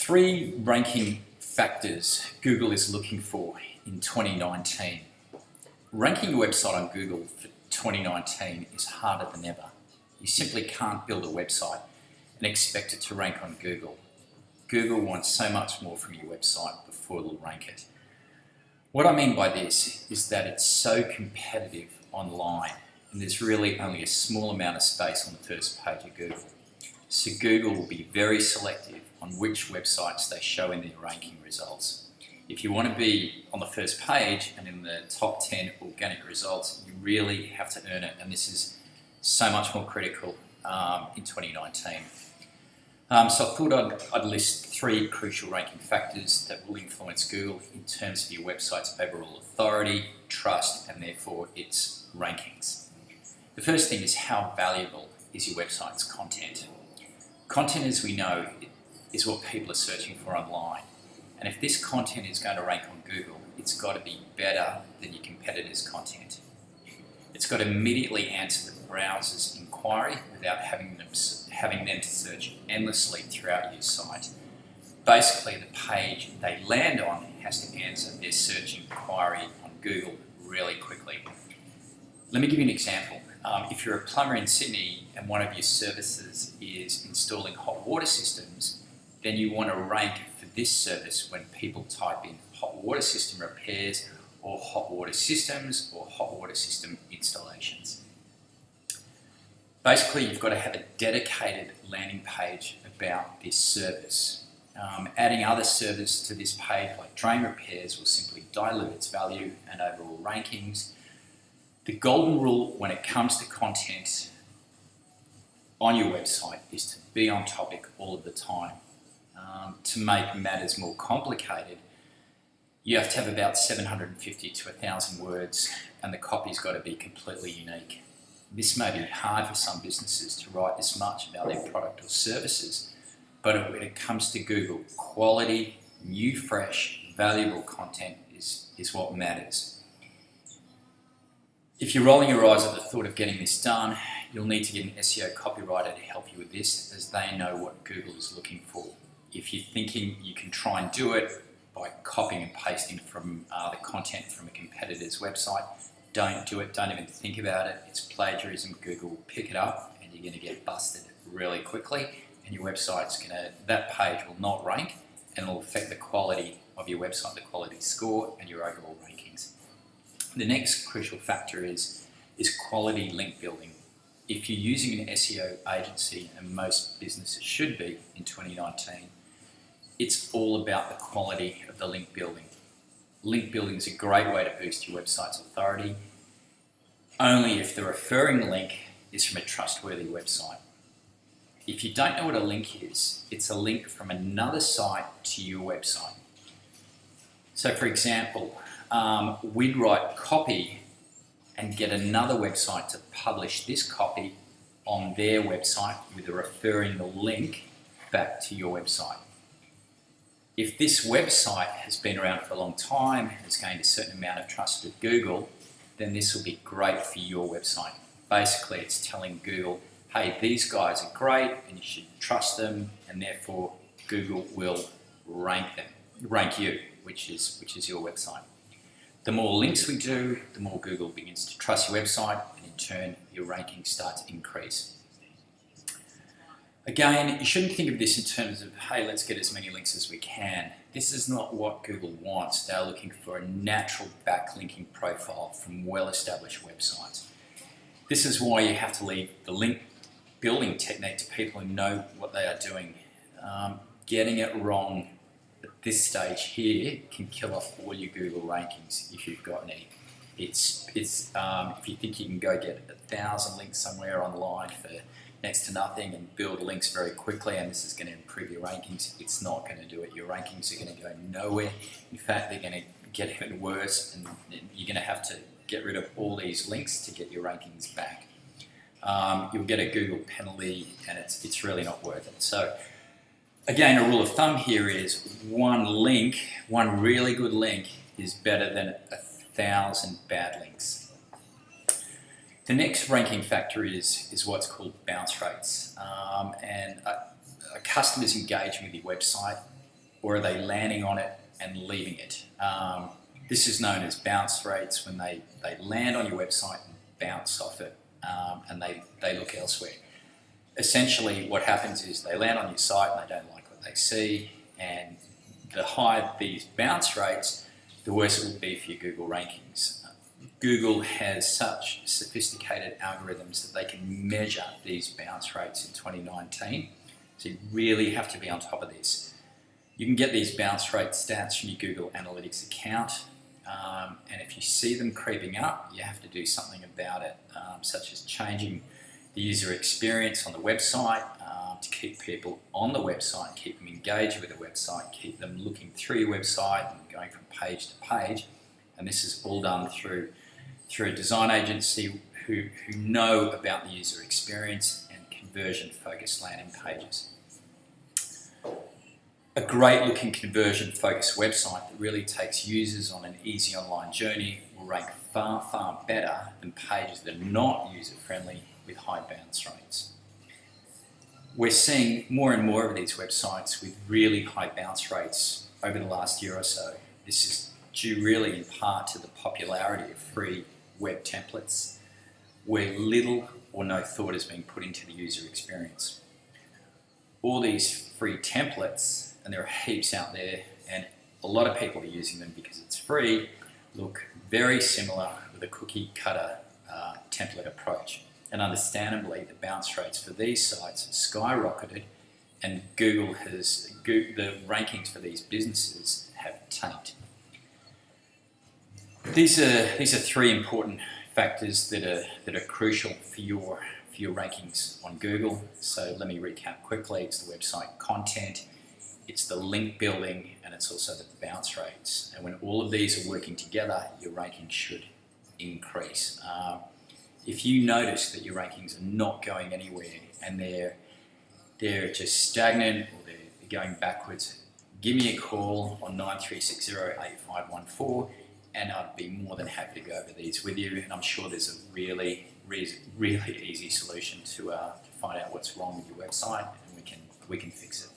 Three ranking factors Google is looking for in 2019. Ranking your website on Google for 2019 is harder than ever. You simply can't build a website and expect it to rank on Google. Google wants so much more from your website before it'll rank it. What I mean by this is that it's so competitive online and there's really only a small amount of space on the first page of Google. So Google will be very selective on which websites they show in their ranking results. If you want to be on the first page and in the top 10 organic results, you really have to earn it, and this is so much more critical in 2019. So I thought I'd list three crucial ranking factors that will influence Google in terms of your website's overall authority, trust, and therefore its rankings. The first thing is, how valuable is your website's content? Content, as we know, is what people are searching for online. And if this content is going to rank on Google, it's got to be better than your competitors' content. It's got to immediately answer the browser's inquiry without having them to search endlessly throughout your site. Basically, the page they land on has to answer their search inquiry on Google really quickly. Let me give you an example. If you're a plumber in Sydney and one of your services is installing hot water systems, then you want to rank for this service when people type in hot water system repairs or hot water systems or hot water system installations. Basically, you've got to have a dedicated landing page about this service. Adding other services to this page, like drain repairs, will simply dilute its value and overall rankings. The golden rule when it comes to content on your website is to be on topic all of the time. To make matters more complicated, you have to have about 750 to 1,000 words, and the copy's got to be completely unique. This may be hard for some businesses to write this much about their product or services, but when it comes to Google, quality, new, fresh, valuable content is what matters. If you're rolling your eyes at the thought of getting this done, you'll need to get an SEO copywriter to help you with this, as they know what Google is looking for. If you're thinking you can try and do it by copying and pasting from the content from a competitor's website, don't do it, don't even think about it. It's plagiarism. Google will pick it up and you're going to get busted really quickly, and your website's that page will not rank, and it'll affect the quality of your website, the quality score, and your overall rankings. The next crucial factor is quality link building. If you're using an SEO agency, and most businesses should be in 2019, it's all about the quality of the link building. Link building is a great way to boost your website's authority, only if the referring link is from a trustworthy website. If you don't know what a link is, it's a link from another site to your website. So for example, we'd write copy and get another website to publish this copy on their website with a referring link back to your website. If this website has been around for a long time, has gained a certain amount of trust with Google, then this will be great for your website. Basically, it's telling Google, hey, these guys are great and you should trust them, and therefore Google will rank you, which is your website. The more links we do, the more Google begins to trust your website, and in turn, your rankings start to increase. Again, you shouldn't think of this in terms of, hey, let's get as many links as we can. This is not what Google wants. They're looking for a natural backlinking profile from well-established websites. This is why you have to leave the link building technique to people who know what they are doing. Getting it wrong at this stage here can kill off all your Google rankings if you've got any. If you think you can go get 1,000 links somewhere online for next to nothing and build links very quickly, and this is going to improve your rankings, it's not going to do it. Your rankings are going to go nowhere. In fact, they're going to get even worse, and you're going to have to get rid of all these links to get your rankings back. You'll get a Google penalty, and it's really not worth it. So again, a rule of thumb here is one really good link is better than 1,000 bad links. The next ranking factor is what's called bounce rates. And a customer's engagement with your website or are they landing on it and leaving it? This is known as bounce rates, when they land on your website and bounce off it, and they look elsewhere. Essentially what happens is they land on your site and they don't like what they see, and the higher these bounce rates, the worse it will be for your Google rankings. Google has such sophisticated algorithms that they can measure these bounce rates in 2019, so you really have to be on top of this. You can get these bounce rate stats from your Google Analytics account, and if you see them creeping up, you have to do something about it, such as changing the user experience on the website to keep people on the website, keep them engaged with the website, keep them looking through your website and going from page to page. And this is all done through a design agency who know about the user experience and conversion-focused landing pages. A great-looking conversion-focused website that really takes users on an easy online journey will rank far, far better than pages that are not user-friendly with high bounce rates. We're seeing more and more of these websites with really high bounce rates over the last year or so. This is due really in part to the popularity of free web templates, where little or no thought is being put into the user experience. All these free templates, and there are heaps out there, and a lot of people are using them because it's free, look very similar with a cookie cutter template approach. And understandably, the bounce rates for these sites have skyrocketed, and the rankings for these businesses have tanked. These are three important factors that are crucial for your rankings on Google. So let me recap quickly. It's the website content, it's the link building, and it's also the bounce rates. And when all of these are working together, your rankings should increase. If you notice that your rankings are not going anywhere and they're just stagnant or they're going backwards, give me a call on 93608514, and I'd be more than happy to go over these with you. And I'm sure there's a really easy solution to find out what's wrong with your website, and we can fix it.